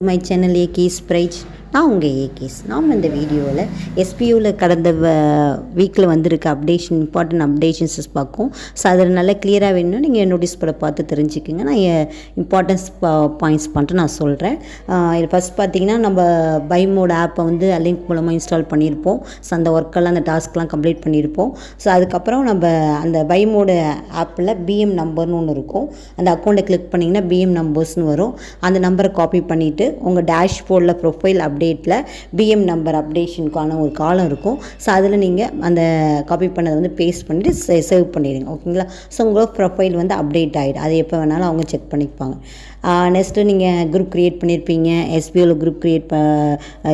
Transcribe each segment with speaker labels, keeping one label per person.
Speaker 1: My channel ஏகேஸ் bright. நான் உங்கள் ஏகேஸ். நாம் இந்த வீடியோவில் எஸ்பியூவில் கடந்த வீக்கில் வந்திருக்க இம்பார்ட்டன்ட் அப்டேஷன்ஸஸ் பார்க்கும். ஸோ அதில் நல்லா கிளியராக வேணும்னா நீங்கள் நோட்டீஸ் போட பார்த்து தெரிஞ்சுக்குங்க. நான் இம்பார்ட்டன்ஸ் பாயிண்ட்ஸ் பண்ணிட்டு நான் சொல்கிறேன். இது ஃபஸ்ட் பார்த்தீங்கன்னா நம்ம பைமோட் ஆப்பை வந்து லிங்க் மூலமாக இன்ஸ்டால் பண்ணியிருப்போம். ஸோ அந்த ஒர்க்கெல்லாம் அந்த டாஸ்க்லாம் கம்ப்ளீட் பண்ணியிருப்போம். ஸோ அதுக்கப்புறம் நம்ம அந்த பைமோட ஆப்பில் பிஎம் நம்பர்னு ஒன்று இருக்கும். அந்த அக்கௌண்ட்டை கிளிக் பண்ணிங்கன்னா பிஎம் நம்பர்ஸ்னு வரும். அந்த நம்பரை காப்பி பண்ணிவிட்டு உங்கள் டேஷ்போர்டில் ப்ரொஃபைல் அப்டேட்டில் பிஎம் நம்பர் அப்டேஷனுக்கான ஒரு காலம் இருக்கும். ஸோ அதில் நீங்கள் அந்த காப்பி பண்ணதை வந்து பேஸ்ட் பண்ணிவிட்டு சேவ் பண்ணிடுங்க. ஓகேங்களா? ஸோ உங்களோட ப்ரொஃபைல் வந்து அப்டேட் ஆகிடும். அது எப்போ வேணாலும் அவங்க செக் பண்ணிப்பாங்க. நெக்ஸ்ட்டு நீங்கள் குரூப் க்ரியேட் பண்ணியிருப்பீங்க. எஸ்பிஓவில் குரூப்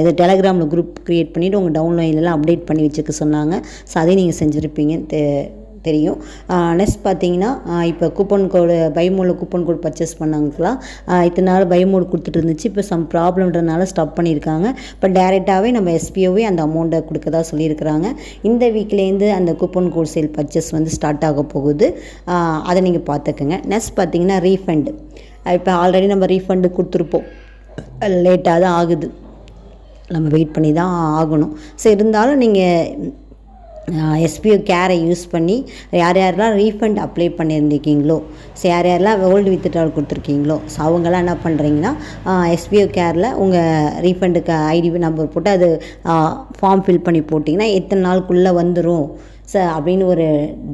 Speaker 1: இது டெலகிராமில் குரூப் க்ரியேட் பண்ணிவிட்டு உங்கள் டவுன்லைன்லாம் அப்டேட் பண்ணி வச்சுக்க சொன்னாங்க. ஸோ அதையும் நீங்கள் செஞ்சுருப்பீங்க தெரியும். நெக்ஸ்ட் பார்த்தீங்கன்னா இப்போ கூப்பன் கோடு பைமோடில் கூப்பன் கோடு பர்ச்சேஸ் பண்ணவங்களுக்குலாம் இத்தனை நாள் பைமோடு கொடுத்துட்டு இருந்துச்சு. இப்போ சம் ப்ராப்ளம்ன்றதுனால ஸ்டாப் பண்ணியிருக்காங்க. இப்போ டேரெக்டாகவே நம்ம எஸ்பிஓவே அந்த அமௌண்ட்டை கொடுக்கதா சொல்லியிருக்கிறாங்க. இந்த வீக்லேருந்து அந்த கூப்பன் கோட் சேல் பர்ச்சேஸ் வந்து ஸ்டார்ட் ஆக போகுது. அதை நீங்கள் பார்த்துக்குங்க. நெக்ஸ்ட் பார்த்தீங்கன்னா ரீஃபண்டு. இப்போ ஆல்ரெடி நம்ம ரீஃபண்டு கொடுத்துருப்போம். லேட்டாக தான் ஆகுது. நம்ம வெயிட் பண்ணி தான் ஆகணும். ஸோ இருந்தாலும் நீங்கள் எஸ்பிஓ கேரை யூஸ் பண்ணி யாரெல்லாம் ரீஃபண்ட் அப்ளை பண்ணியிருந்திருக்கீங்களோ, ஸோ யாரெல்லாம் ஓல்டு வித்ட்ராவல் கொடுத்துருக்கீங்களோ, ஸோ அவங்கெல்லாம் என்ன பண்ணுறீங்கன்னா எஸ்பிஓ கேரில் உங்கள் ரீஃபண்டுக்கு ஐடி நம்பர் போட்டு அது ஃபார்ம் ஃபில் பண்ணி போட்டிங்கன்னா எத்தனை நாளுக்குள்ளே வந்துடும் அப்படின்னு ஒரு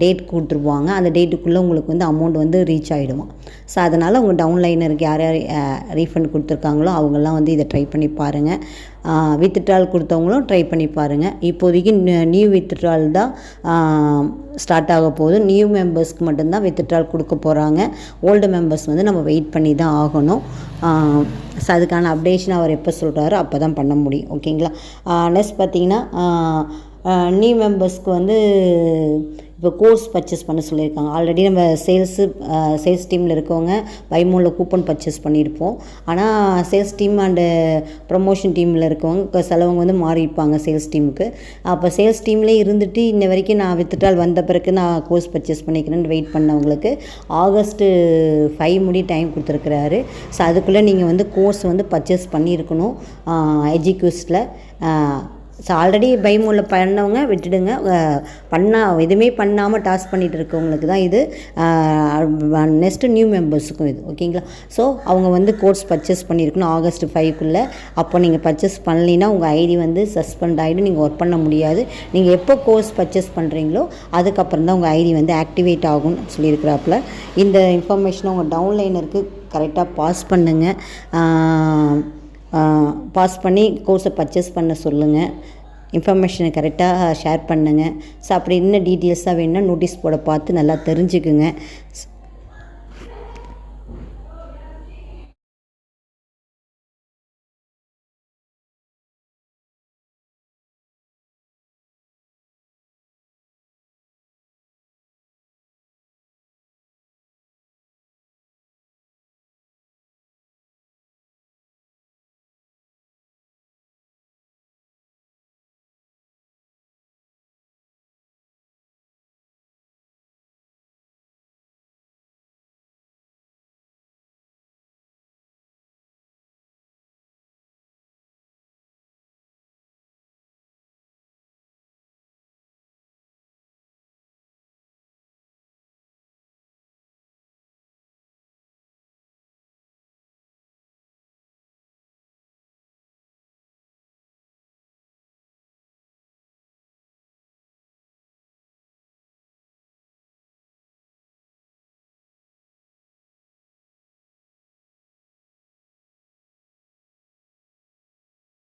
Speaker 1: டேட் கொடுத்துருவாங்க. அந்த டேட்டுக்குள்ளே உங்களுக்கு வந்து அமௌண்ட் வந்து ரீச் ஆகிடுமா. ஸோ அதனால் உங்கள் டவுன்லைனருக்கு யார் ரீஃபண்ட் கொடுத்துருக்காங்களோ அவங்கெல்லாம் வந்து இதை ட்ரை பண்ணி பாருங்கள். வித்ட்ரால் கொடுத்தவங்களும் ட்ரை பண்ணி பாருங்கள். இப்போதைக்கு நியூ வித்ட்ரால் தான் ஸ்டார்ட் ஆக போகுது. நியூ மெம்பர்ஸ்க்கு மட்டும்தான் வித்ட்ரால் கொடுக்க போகிறாங்க. ஓல்டு மெம்பர்ஸ் வந்து நம்ம வெயிட் பண்ணி தான் ஆகணும். ஸோ அதுக்கான அப்டேஷன் அவர் எப்போ சொல்கிறாரோ அப்போ தான் பண்ண முடியும். ஓகேங்களா? நெக்ஸ்ட் பார்த்திங்கன்னா நியூ மெம்பர்ஸ்க்கு வந்து இப்போ கோர்ஸ் பர்ச்சேஸ் பண்ண சொல்லியிருக்காங்க. ஆல்ரெடி நம்ம சேல்ஸ் டீமில் இருக்கவங்க பைமோடில் கூப்பன் பர்ச்சேஸ் பண்ணியிருப்போம். ஆனால் சேல்ஸ் டீம் அண்டு ப்ரமோஷன் டீமில் இருக்கவங்க சிலவங்க வந்து மாறியிருப்பாங்க சேல்ஸ் டீமுக்கு. அப்போ சேல்ஸ் டீம்லேயே இருந்துட்டு இன்ன வரைக்கும் நான் வித்ட்ரால் வந்த பிறகு நான் கோர்ஸ் பர்ச்சேஸ் பண்ணிக்கிறேன்னு வெயிட் பண்ணவங்களுக்கு August 5 முடி டைம் கொடுத்துருக்குறாரு. ஸோ அதுக்குள்ளே நீங்கள் வந்து கோர்ஸ் வந்து பர்ச்சேஸ் பண்ணியிருக்கணும் எஜிக்யூஸில். ஸோ ஆல்ரெடி பைமோடில் பண்ணவங்க விட்டுடுங்க. எதுவுமே பண்ணாமல் டாஸ்க் பண்ணிகிட்டு இருக்கவங்களுக்கு தான் இது. நெக்ஸ்ட்டு நியூ மெம்பர்ஸுக்கும் இது. ஓகேங்களா? ஸோ அவங்க வந்து கோர்ஸ் பர்ச்சேஸ் பண்ணியிருக்கணும் August 5க்குள்ளே. அப்போ நீங்கள் பர்ச்சேஸ் பண்ணலைன்னா உங்கள் ஐடி வந்து சஸ்பெண்ட் ஆகிடும். நீங்கள் ஒர்க் பண்ண முடியாது. நீங்கள் எப்போ கோர்ஸ் பர்ச்சேஸ் பண்ணுறீங்களோ அதுக்கப்புறம் தான் உங்கள் ஐடி வந்து ஆக்டிவேட் ஆகும்னு சொல்லியிருக்கிறாப்புல. இந்த இன்ஃபர்மேஷனை உங்கள் டவுன்லைனருக்கு கரெக்டாக பாஸ் பண்ணுங்கள். பாஸ் பண்ணி கோர்ஸை பர்ச்சேஸ் பண்ண சொல்லுங்கள். இன்ஃபர்மேஷனை கரெக்டாக ஷேர் பண்ணுங்கள். ஸோ அப்படி இன்னும் டீட்டெயில்ஸாக வேணும்னா நோட்டீஸ் போட பார்த்து நல்லா தெரிஞ்சுக்குங்க.